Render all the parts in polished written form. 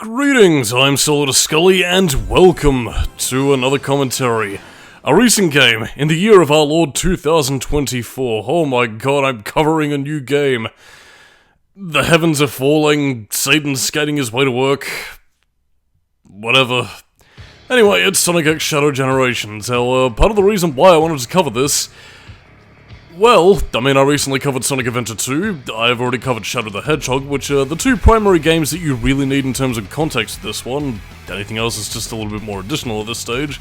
Greetings, I'm Solidus-Skully, and welcome to another commentary. A recent game in the year of our Lord 2024. Oh my god, I'm covering a new game. The heavens are falling, Satan's skating his way to work. Whatever. Anyway, it's Sonic X Shadow Generations. Now, part of the reason why I wanted to cover this... Well, I recently covered Sonic Adventure 2, I've already covered Shadow the Hedgehog, which are the two primary games that you really need in terms of context to this one. Anything else is just a little bit more additional at this stage.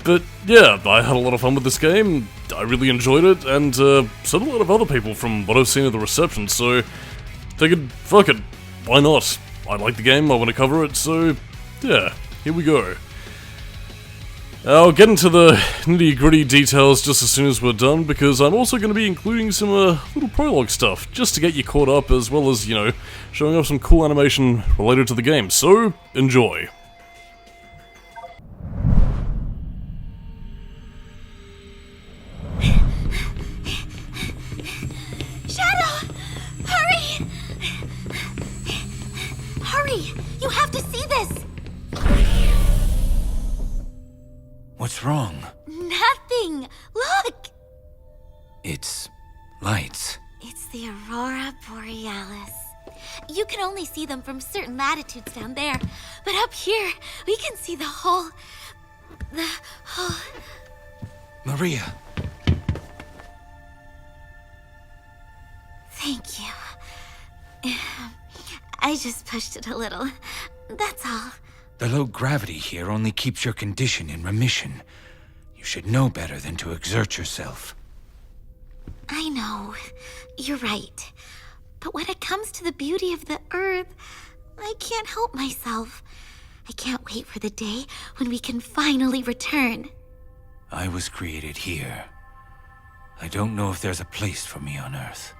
But yeah, I had a lot of fun with this game, I really enjoyed it, and so did a lot of other people from what I've seen of the reception, so figured, fuck it, why not? I like the game, I want to cover it, so yeah, here we go. I'll get into the nitty-gritty details just as soon as we're done, because I'm also going to be including some little prologue stuff, just to get you caught up, as well as, showing off some cool animation related to the game, so enjoy. Shadow! Hurry! Hurry! You have to see this! What's wrong? Nothing! Look! It's lights. It's the Aurora Borealis. You can only see them from certain latitudes down there, but up here, we can see the whole... Maria! Thank you. I just pushed it a little. That's all. The low gravity here only keeps your condition in remission. You should know better than to exert yourself. I know. You're right. But when it comes to the beauty of the Earth, I can't help myself. I can't wait for the day when we can finally return. I was created here. I don't know if there's a place for me on Earth.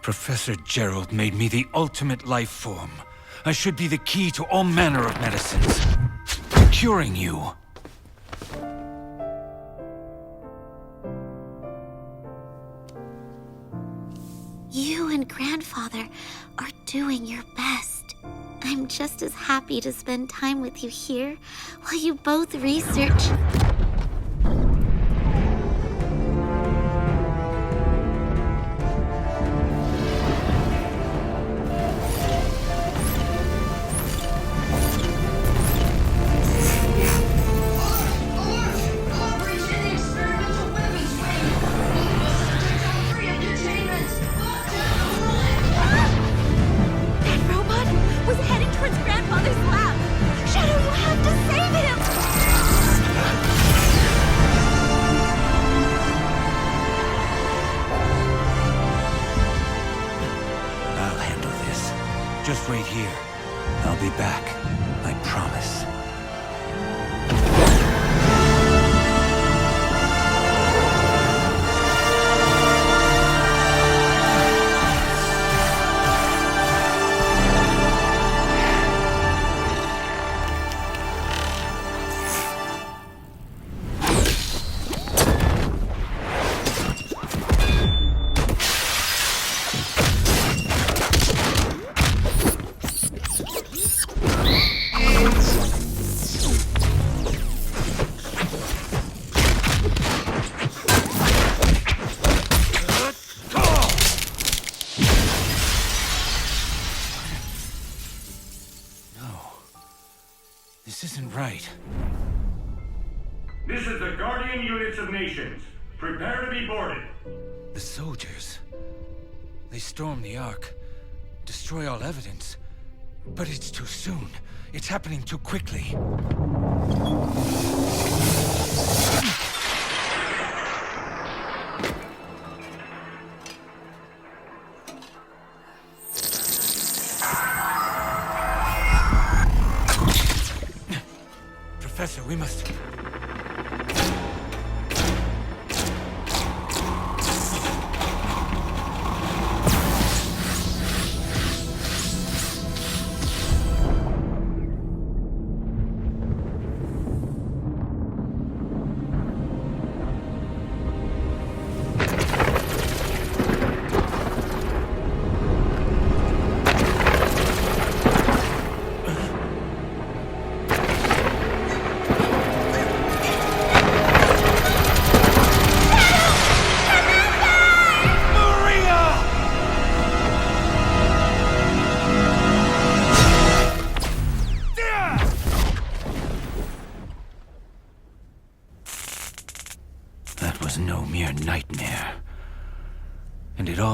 Professor Gerald made me the ultimate life form. I should be the key to all manner of medicines. Curing you. You and Grandfather are doing your best. I'm just as happy to spend time with you here while you both research... Just wait here. I'll be back. I promise. This isn't right. This is the Guardian Units of Nations. Prepare to be boarded. The soldiers. They storm the Ark, destroy all evidence. But it's too soon. It's happening too quickly. Professor, we must...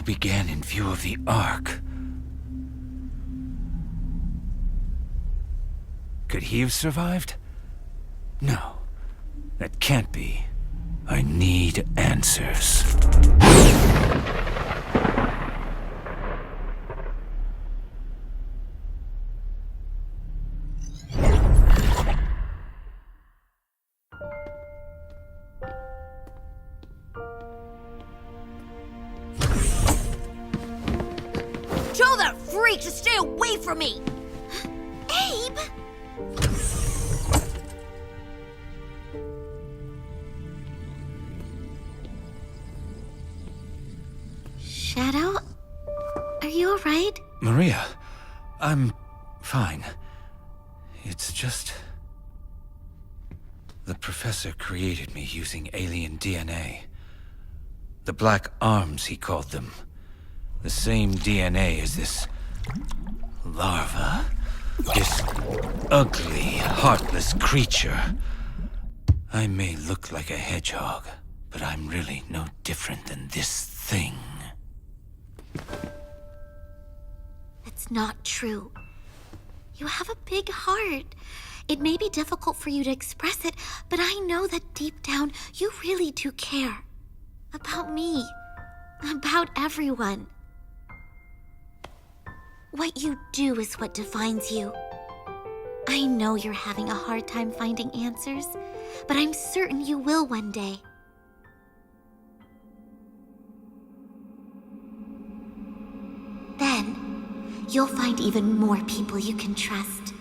began in view of the Ark. Could he have survived? No, that can't be. I need answers. Tell that freak to stay away from me! Abe! Shadow? Are you alright? Maria, I'm fine. It's just... the professor created me using alien DNA. The Black Arms, he called them. The same DNA as this... larva. This ugly, heartless creature. I may look like a hedgehog, but I'm really no different than this thing. It's not true. You have a big heart. It may be difficult for you to express it, but I know that deep down you really do care. About me. About everyone. What you do is what defines you. I know you're having a hard time finding answers, but I'm certain you will one day. Then, you'll find even more people you can trust.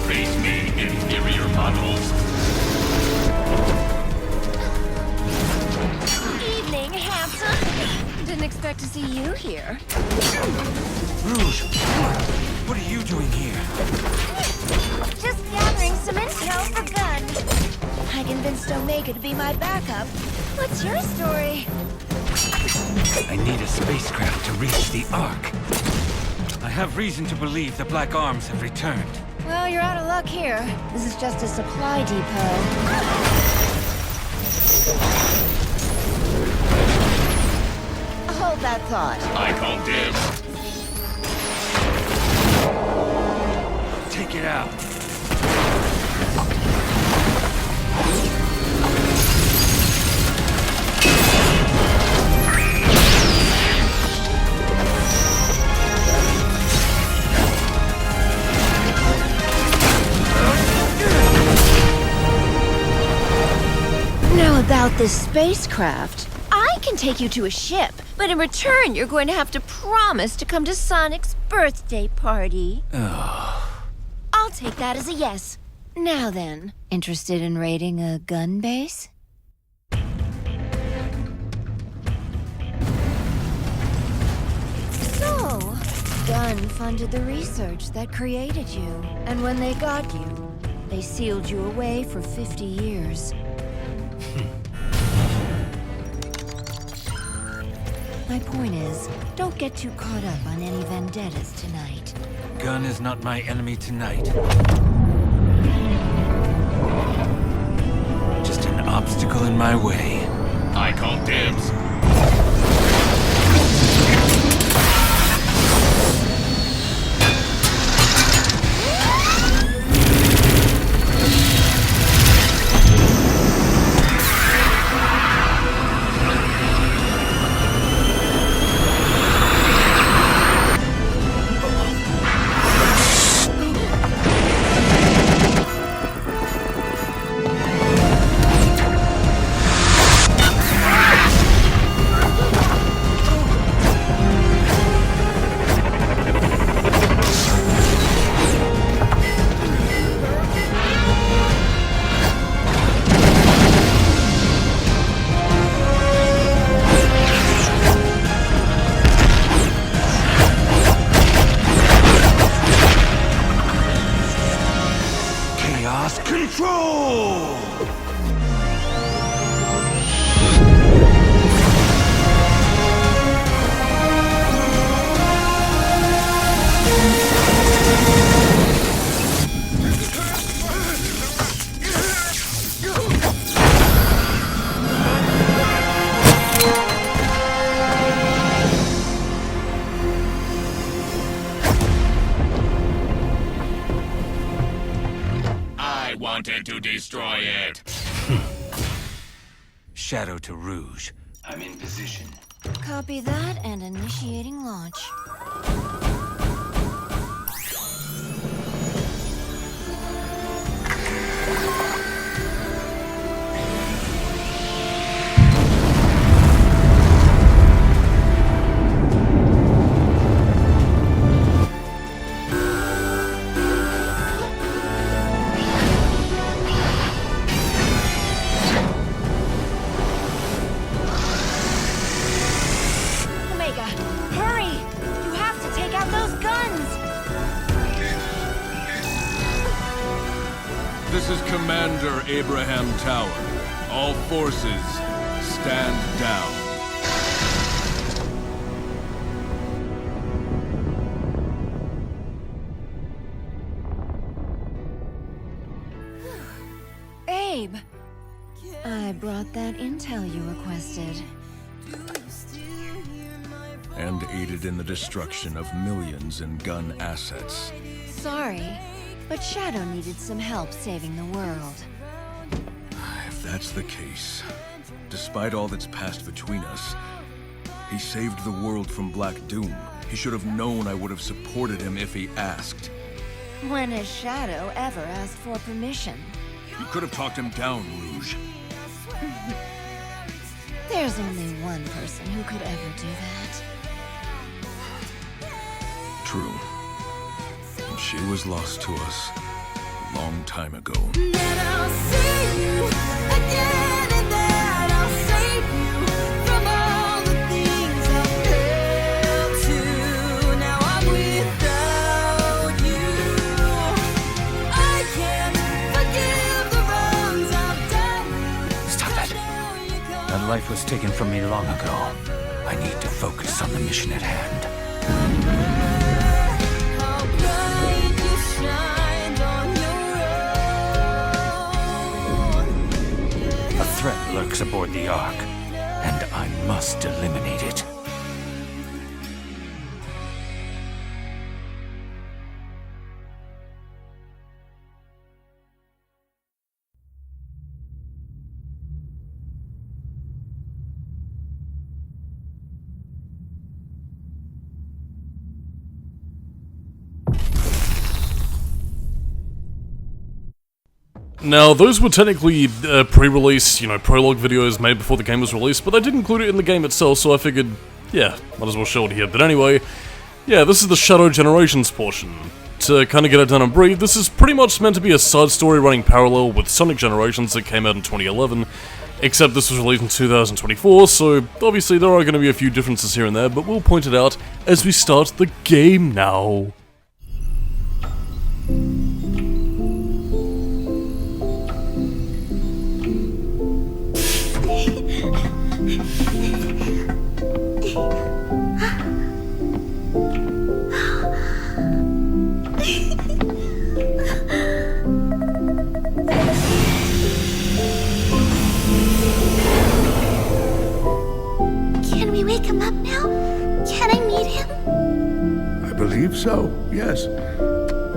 Face me, inferior models. Evening, handsome. Didn't expect to see you here. Rouge! What are you doing here? Just gathering some intel for Gun. I convinced Omega to be my backup. What's your story? I need a spacecraft to reach the Ark. I have reason to believe the Black Arms have returned. Well, you're out of luck here. This is just a supply depot. Hold that thought. I call dibs. Take it out. Now about this spacecraft. I can take you to a ship, but in return you're going to have to promise to come to Sonic's birthday party. I'll take that as a yes. Now then, interested in raiding a gun base? So, Gun funded the research that created you, and when they got you, they sealed you away for 50 years. My point is, don't get too caught up on any vendettas tonight. Gun is not my enemy tonight. Just an obstacle in my way. I call dibs. Destroy it! Shadow to Rouge. I'm in position. Copy that and initiating launch. This is Commander Abraham Tower. All forces, stand down. Abe! I brought that intel you requested. And aided in the destruction of millions in gun assets. Sorry, but Shadow needed some help saving the world. If that's the case, despite all that's passed between us, he saved the world from Black Doom. He should have known I would have supported him if he asked. When has Shadow ever asked for permission? You could have talked him down, Rouge. There's only one person who could ever do that. True. And she was lost to us a long time ago. That life was taken from me long ago. I need to focus on the mission at hand. A threat lurks aboard the Ark, and I must eliminate it. Now, those were technically pre-release, prologue videos made before the game was released, but I did include it in the game itself, so I figured, yeah, might as well show it here. But anyway, yeah, this is the Shadow Generations portion. To kind of get it done and breathe, this is pretty much meant to be a side story running parallel with Sonic Generations that came out in 2011, except this was released in 2024, so obviously there are going to be a few differences here and there, but we'll point it out as we start the game now. Can we wake him up now? Can I meet him? I believe so, yes.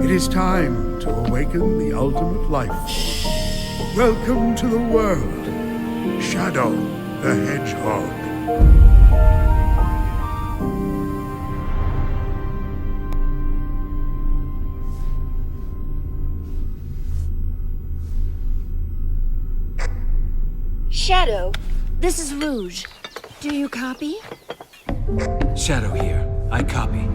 It is time to awaken the ultimate life force. Welcome to the world, Shadow the Hedgehog. Shadow, this is Rouge. Do you copy? Shadow here. I copy.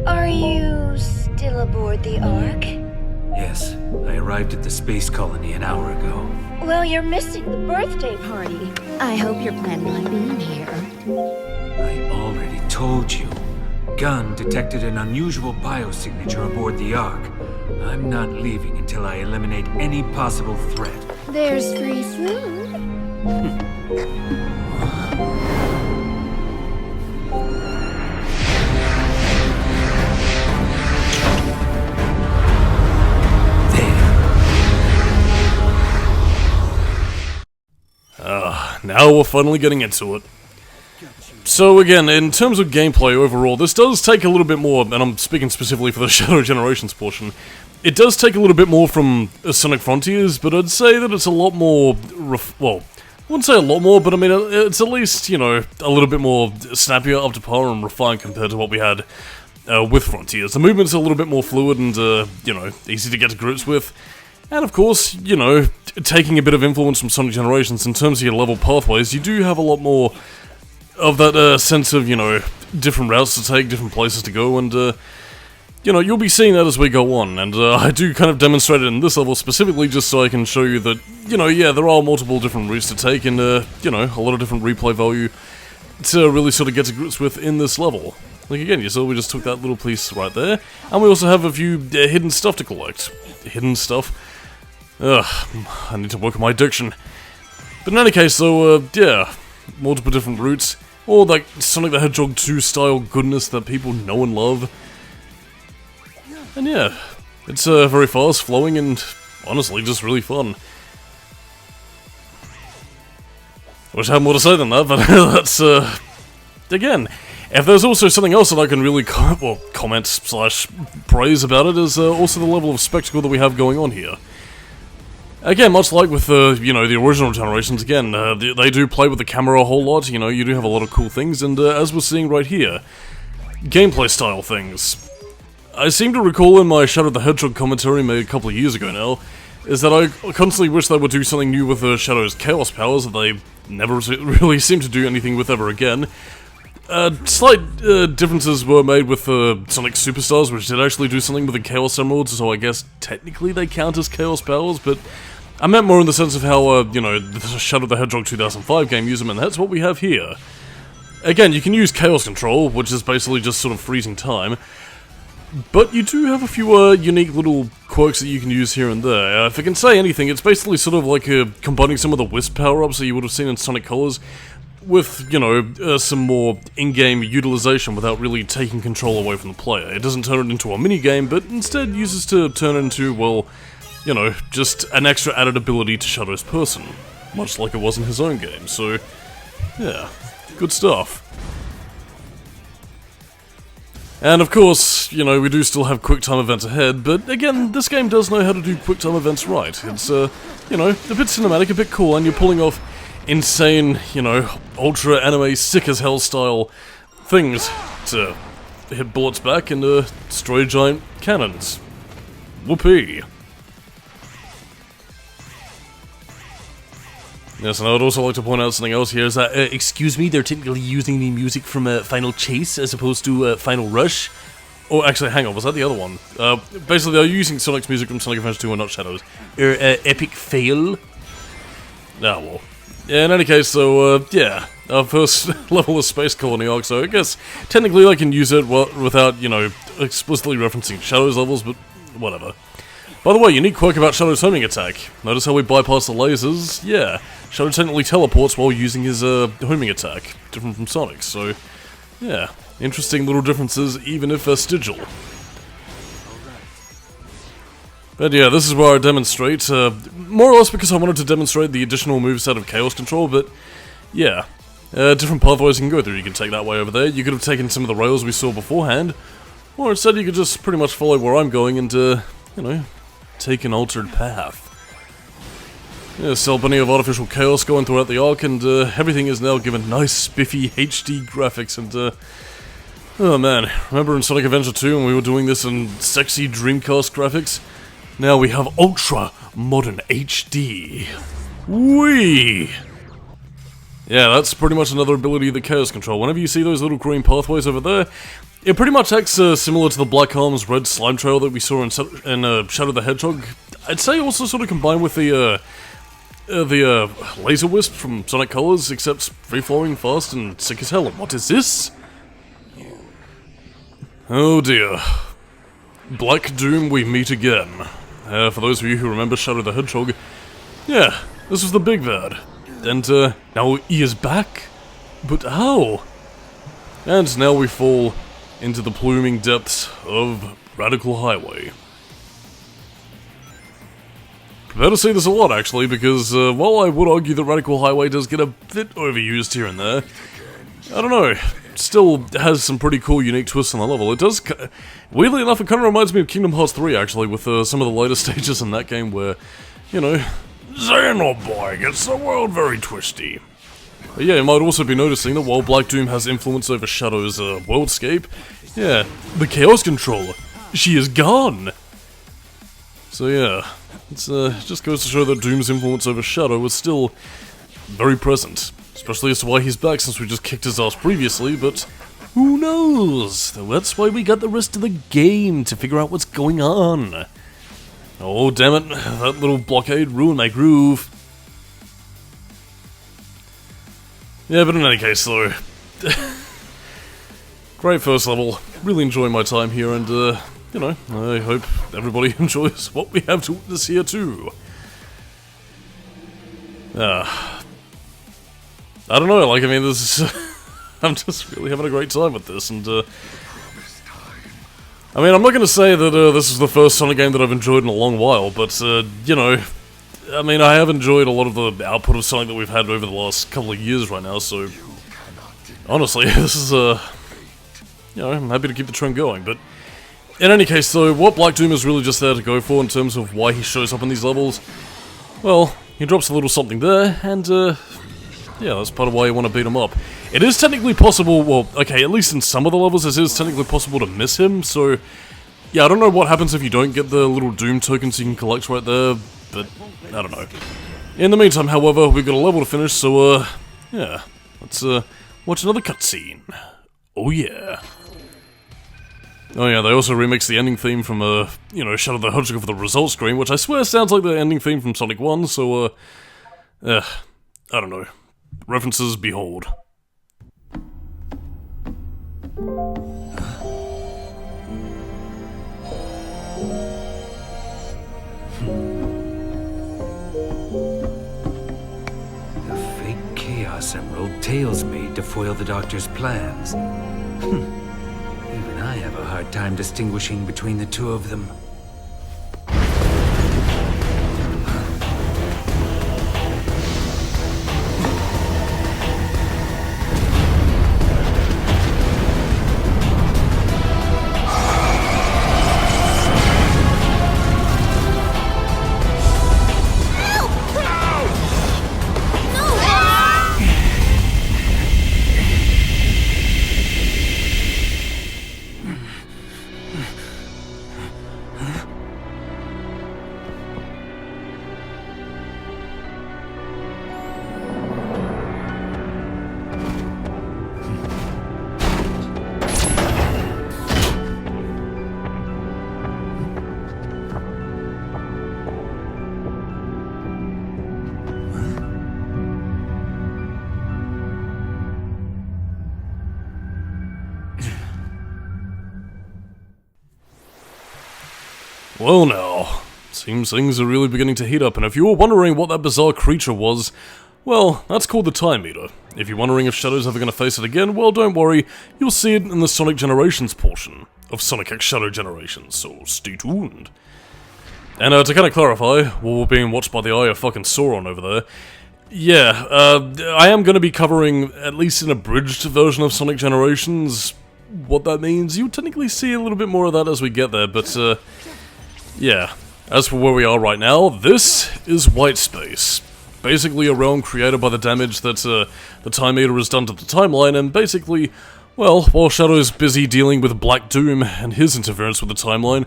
Are you still aboard the Ark? Yes, I arrived at the space colony an hour ago. Well, you're missing the birthday party. I hope you're planning on being here. I already told you. Gun detected an unusual biosignature aboard the Ark. I'm not leaving until I eliminate any possible threat. There's free food. Now we're finally getting into it. So again, in terms of gameplay overall, this does take a little bit more, and I'm speaking specifically for the Shadow Generations portion, it does take a little bit more from Sonic Frontiers, but I'd say that it's a lot more, well, I wouldn't say a lot more, but I mean, it's at least, you know, a little bit more snappier, up to par, and refined compared to what we had with Frontiers. The movement's a little bit more fluid and, you know, easy to get to grips with. And of course, you know, taking a bit of influence from Sonic Generations in terms of your level pathways, you do have a lot more of that sense of, you know, different routes to take, different places to go, and, you know, you'll be seeing that as we go on, and I do kind of demonstrate it in this level specifically just so I can show you that, you know, yeah, there are multiple different routes to take, and, you know, a lot of different replay value to really sort of get to grips with in this level. Like, again, you saw we just took that little piece right there, and we also have a few hidden stuff to collect. Hidden stuff? Ugh, I need to work on my diction. But in any case, though, yeah, multiple different routes, or like Sonic the Hedgehog 2 style goodness that people know and love. And yeah, it's very fast, flowing, and honestly, just really fun. I wish I had more to say than that, but that's, again, if there's also something else that I can really comment / praise about it, is also the level of spectacle that we have going on here. Again, much like with, you know, the original generations, again, they do play with the camera a whole lot, you know, you do have a lot of cool things, and as we're seeing right here, gameplay style things. I seem to recall in my Shadow the Hedgehog commentary made a couple of years ago now, is that I constantly wish they would do something new with Shadow's Chaos powers that they never really seem to do anything with ever again. Slight differences were made with Sonic Superstars, which did actually do something with the Chaos Emeralds, so I guess technically they count as Chaos powers, but I meant more in the sense of how, you know, the Shadow the Hedgehog 2005 game used them, and that's what we have here. Again, you can use Chaos Control, which is basically just sort of freezing time, but you do have a few unique little quirks that you can use here and there. If I can say anything, it's basically sort of like combining some of the Wisp power-ups that you would have seen in Sonic Colors with, you know, some more in-game utilization without really taking control away from the player. It doesn't turn it into a mini-game, but instead uses to turn it into, well, you know, just an extra added ability to Shadow's person, much like it was in his own game, so, yeah, good stuff. And of course, you know, we do still have quick time events ahead, but again, this game does know how to do quick time events right. It's, you know, a bit cinematic, a bit cool, and you're pulling off insane, you know, ultra anime sick as hell style things to hit bullets back and destroy giant cannons. Whoopee. Yes, and I would also like to point out something else here, is that, excuse me, they're technically using the music from Final Chase as opposed to Final Rush. Oh, actually, hang on, was that the other one? Basically, they're using Sonic's music from Sonic Adventure 2 and not Shadows. Epic fail? Ah, well. Yeah, in any case, so, yeah, our first level of Space Colony arc, so I guess technically I can use it without, you know, explicitly referencing Shadow's levels, but whatever. By the way, unique quirk about Shadow's homing attack. Notice how we bypass the lasers? Yeah, Shadow technically teleports while using his homing attack, different from Sonic's, so yeah, interesting little differences, even if vestigial. But yeah, this is where I demonstrate, more or less because I wanted to demonstrate the additional moveset of Chaos Control, but yeah, different pathways you can go through. You can take that way over there, you could have taken some of the rails we saw beforehand, or instead you could just pretty much follow where I'm going and, you know, take an altered path. Yeah, still plenty of artificial chaos going throughout the arc, and everything is now given nice, spiffy HD graphics, and oh man, remember in Sonic Adventure 2 when we were doing this in sexy Dreamcast graphics? Now we have ultra modern HD. Whee! Yeah, that's pretty much another ability of the Chaos Control. Whenever you see those little green pathways over there, it pretty much acts similar to the Black Arms Red Slime Trail that we saw in Shadow the Hedgehog. I'd say also sort of combined with the Laser Wisp from Sonic Colors, except free-flowing, fast, and sick as hell. And what is this? Oh dear. Black Doom, we meet again. For those of you who remember Shadow the Hedgehog, yeah, this was the big bad. And now he is back? But how? And now we fall into the pluming depths of Radical Highway. Prepare to see this a lot, actually, because while I would argue that Radical Highway does get a bit overused here and there, I don't know, still has some pretty cool, unique twists on the level. It does, weirdly enough, it kind of reminds me of Kingdom Hearts 3, actually, with some of the later stages in that game where, you know, Xenoboy gets the world very twisty. But yeah, you might also be noticing that while Black Doom has influence over Shadow's worldscape, yeah, the Chaos Controller, she is gone! So yeah, it just goes to show that Doom's influence over Shadow is still very present. Especially as to why he's back since we just kicked his ass previously, but who knows? That's why we got the rest of the game to figure out what's going on. Oh damn it, that little blockade ruined my groove. Yeah, but in any case though, great first level, really enjoying my time here, and you know, I hope everybody enjoys what we have to witness here too. I don't know, like, I mean, this is, I'm just really having a great time with this, and I mean, I'm not gonna say that this is the first Sonic game that I've enjoyed in a long while, but you know, I mean, I have enjoyed a lot of the output of Sonic that we've had over the last couple of years right now, so honestly, this is, you know, I'm happy to keep the trend going, but in any case, though, what Black Doom is really just there to go for in terms of why he shows up in these levels, well, he drops a little something there, and, yeah, that's part of why you want to beat him up. It is technically possible, well, okay, at least in some of the levels, it is technically possible to miss him, so, yeah, I don't know what happens if you don't get the little Doom tokens you can collect right there, but, I don't know. In the meantime, however, we've got a level to finish, so, yeah, let's, watch another cutscene. Oh yeah. Oh yeah, they also remixed the ending theme from, you know, Shadow the Hedgehog for the result screen, which I swear sounds like the ending theme from Sonic 1, so, I don't know. References behold. The fake Chaos Emerald Tails made to foil the Doctor's plans. Even I have a hard time distinguishing between the two of them. Well now, seems things are really beginning to heat up, and if you were wondering what that bizarre creature was, well, that's called the Time Meter. If you're wondering if Shadow's ever going to face it again, well, don't worry, you'll see it in the Sonic Generations portion of Sonic X Shadow Generations, so stay tuned. And to kind of clarify, while we're being watched by the eye of fucking Sauron over there, yeah, I am going to be covering, at least an abridged version of Sonic Generations, what that means. You'll technically see a little bit more of that as we get there, but, yeah, as for where we are right now, this is White Space. Basically a realm created by the damage that the Time Meter has done to the timeline, and basically, well, while Shadow's busy dealing with Black Doom and his interference with the timeline,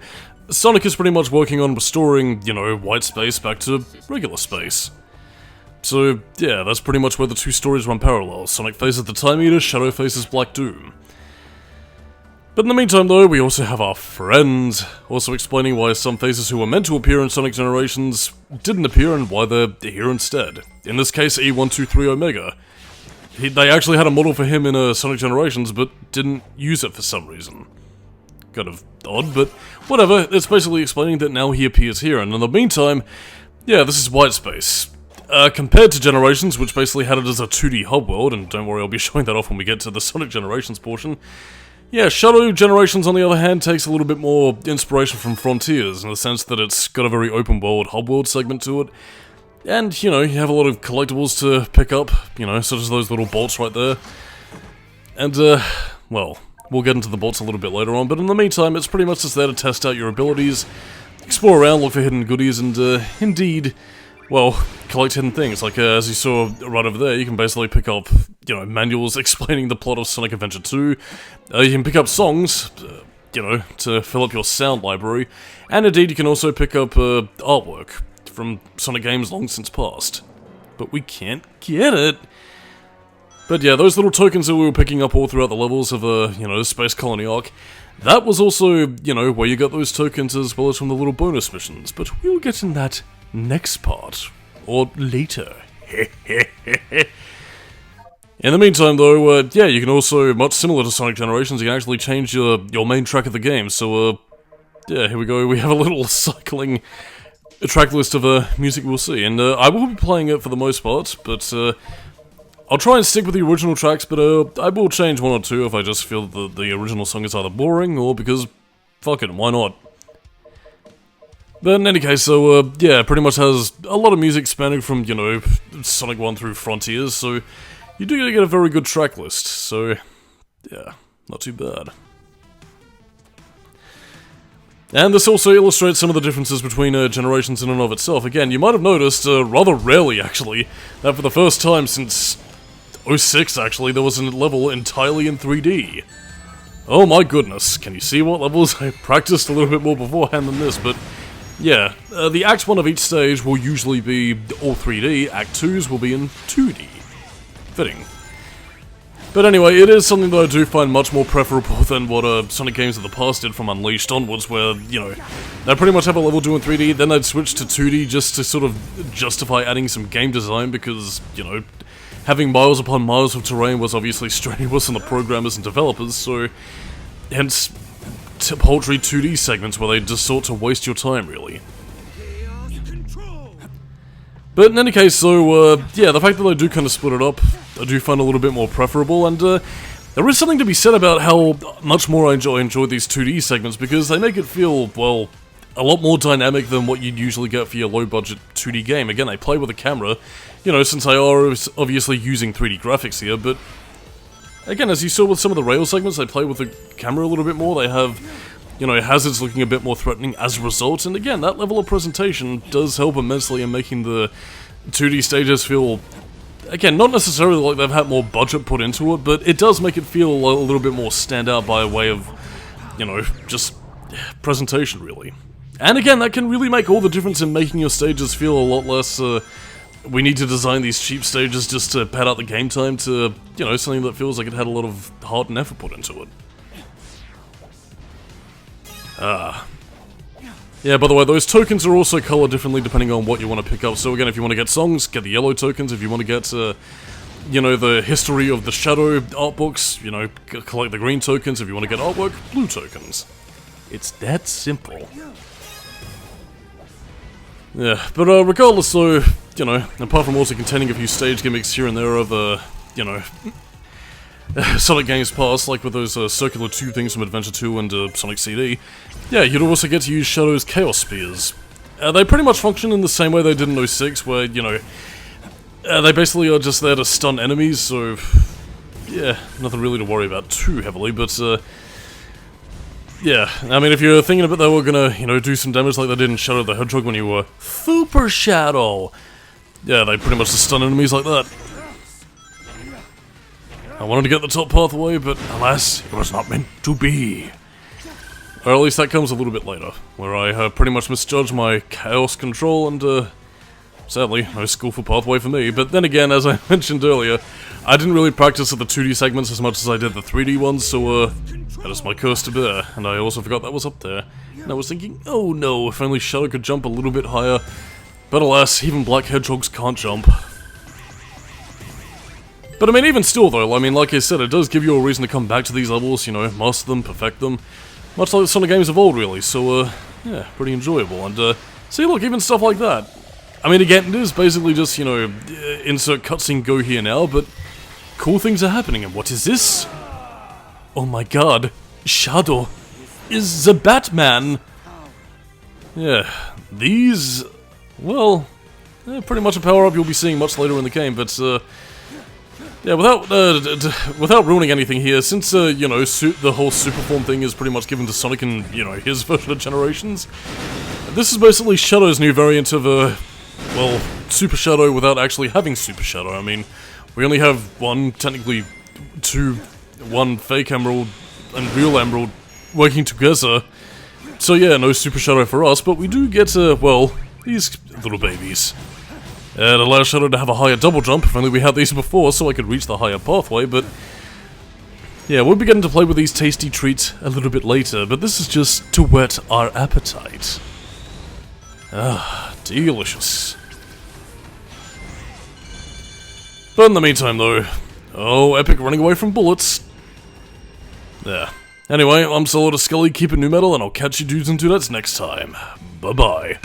Sonic is pretty much working on restoring, you know, White Space back to regular space. So, yeah, that's pretty much where the two stories run parallel. Sonic faces the Time Meter, Shadow faces Black Doom. But in the meantime, though, we also have our friends, also explaining why some faces who were meant to appear in Sonic Generations didn't appear and why they're here instead. In this case, E123 Omega. They actually had a model for him in Sonic Generations, but didn't use it for some reason. Kind of odd, but whatever, it's basically explaining that now he appears here, and in the meantime, yeah, this is White Space. Compared to Generations, which basically had it as a 2D hub world, and don't worry, I'll be showing that off when we get to the Sonic Generations portion. Yeah, Shadow Generations, on the other hand, takes a little bit more inspiration from Frontiers, in the sense that it's got a very open-world, hub-world segment to it. And, you know, you have a lot of collectibles to pick up, you know, such as those little bolts right there. And, well, we'll get into the bots a little bit later on, but in the meantime, it's pretty much just there to test out your abilities, explore around, look for hidden goodies, and, indeed, well, collect hidden things. Like, as you saw right over there, you can basically pick up, you know, manuals explaining the plot of Sonic Adventure 2. You can pick up songs, you know, to fill up your sound library. And indeed, you can also pick up, artwork from Sonic games long since past. But we can't get it. But yeah, those little tokens that we were picking up all throughout the levels of, you know, the Space Colony arc, that was also, you know, where you got those tokens as well as from the little bonus missions. But we'll get in that next part, or later. In the meantime, though, yeah, you can also, much similar to Sonic Generations, you can actually change your main track of the game. So, yeah, here we go. We have a little cycling track list of music we'll see, and I will be playing it for the most part, but I'll try and stick with the original tracks, but I will change one or two if I just feel that the original song is either boring, or because, fuck it, why not? But in any case, so, yeah, pretty much has a lot of music spanning from, you know, Sonic 1 through Frontiers, so you do get a very good track list, so, yeah, not too bad. And this also illustrates some of the differences between generations in and of itself. Again, you might have noticed, rather rarely actually, that for the first time since 06 actually, there was a level entirely in 3D. Oh my goodness, can you see what levels I practiced a little bit more beforehand than this, but yeah, the Act 1 of each stage will usually be all 3D, Act 2s will be in 2D. Fitting. But anyway, it is something that I do find much more preferable than what Sonic games of the past did from Unleashed onwards, where, you know, they pretty much have a level doing 3D, then they'd switch to 2D just to sort of justify adding some game design, because, you know, having miles upon miles of terrain was obviously strenuous on the programmers and developers, so hence paltry 2D segments where they just sought to waste your time, really. But in any case, so, yeah, the fact that they do kind of split it up, I do find a little bit more preferable, and, there is something to be said about how much more I enjoy these 2D segments, because they make it feel, well, a lot more dynamic than what you'd usually get for your low-budget 2D game. Again, they play with a camera, you know, since they are obviously using 3D graphics here, but again, as you saw with some of the rail segments, they play with the camera a little bit more, they have, you know, hazards looking a bit more threatening as a result, and again, that level of presentation does help immensely in making the 2D stages feel, again, not necessarily like they've had more budget put into it, but it does make it feel a little bit more standout by way of, you know, just presentation, really. And again, that can really make all the difference in making your stages feel a lot less, we need to design these cheap stages just to pad out the game time, to, you know, something that feels like it had a lot of heart and effort put into it. Yeah, by the way, those tokens are also colored differently depending on what you want to pick up. So again, if you want to get songs, get the yellow tokens. If you want to get, you know, the history of the Shadow art books, you know, collect the green tokens. If you want to get artwork, blue tokens. It's that simple. Yeah, but regardless, so, you know, apart from also containing a few stage gimmicks here and there of, you know, Sonic games past, like with those circular 2 things from Adventure 2 and Sonic CD, yeah, you'd also get to use Shadow's Chaos Spears. They pretty much function in the same way they did in 06, where, you know, they basically are just there to stun enemies, so, yeah, nothing really to worry about too heavily, but, yeah, I mean, if you're thinking about they were gonna, you know, do some damage like they did in Shadow the Hedgehog when you were Super Shadow, yeah, they pretty much just stun enemies like that. I wanted to get the top pathway, but alas, it was not meant to be. Or at least that comes a little bit later, where I pretty much misjudged my chaos control and, sadly, no skillful pathway for me. But then again, as I mentioned earlier, I didn't really practice at the 2D segments as much as I did the 3D ones, so, that is my curse to bear. And I also forgot that was up there. And I was thinking, oh no, if only Shadow could jump a little bit higher. But alas, even black hedgehogs can't jump. But I mean, even still though, I mean, like I said, it does give you a reason to come back to these levels, you know, master them, perfect them. Much like the Sonic games of old, really, so, yeah, pretty enjoyable. And, see, look, even stuff like that. I mean, again, it is basically just, you know, insert cutscene go here now, but cool things are happening, and what is this? Oh my god, Shadow is the Batman! Yeah, these, well, pretty much a power-up you'll be seeing much later in the game, but, Yeah, without ruining anything here, since, you know, the whole super form thing is pretty much given to Sonic and, you know, his version of Generations, this is basically Shadow's new variant of, well, Super Shadow without actually having Super Shadow. I mean, we only have one fake Emerald and real Emerald working together, so yeah, no Super Shadow for us, but we do get, well, these little babies. It allows Shadow to have a higher double jump. If only we had these before so I could reach the higher pathway, but yeah, we'll be getting to play with these tasty treats a little bit later, but this is just to whet our appetite. Ah, delicious. But in the meantime though, oh, epic running away from bullets. Yeah. Anyway, I'm Solidus-Skully, keep it new metal, and I'll catch you dudes and dudettes next time. Bye-bye.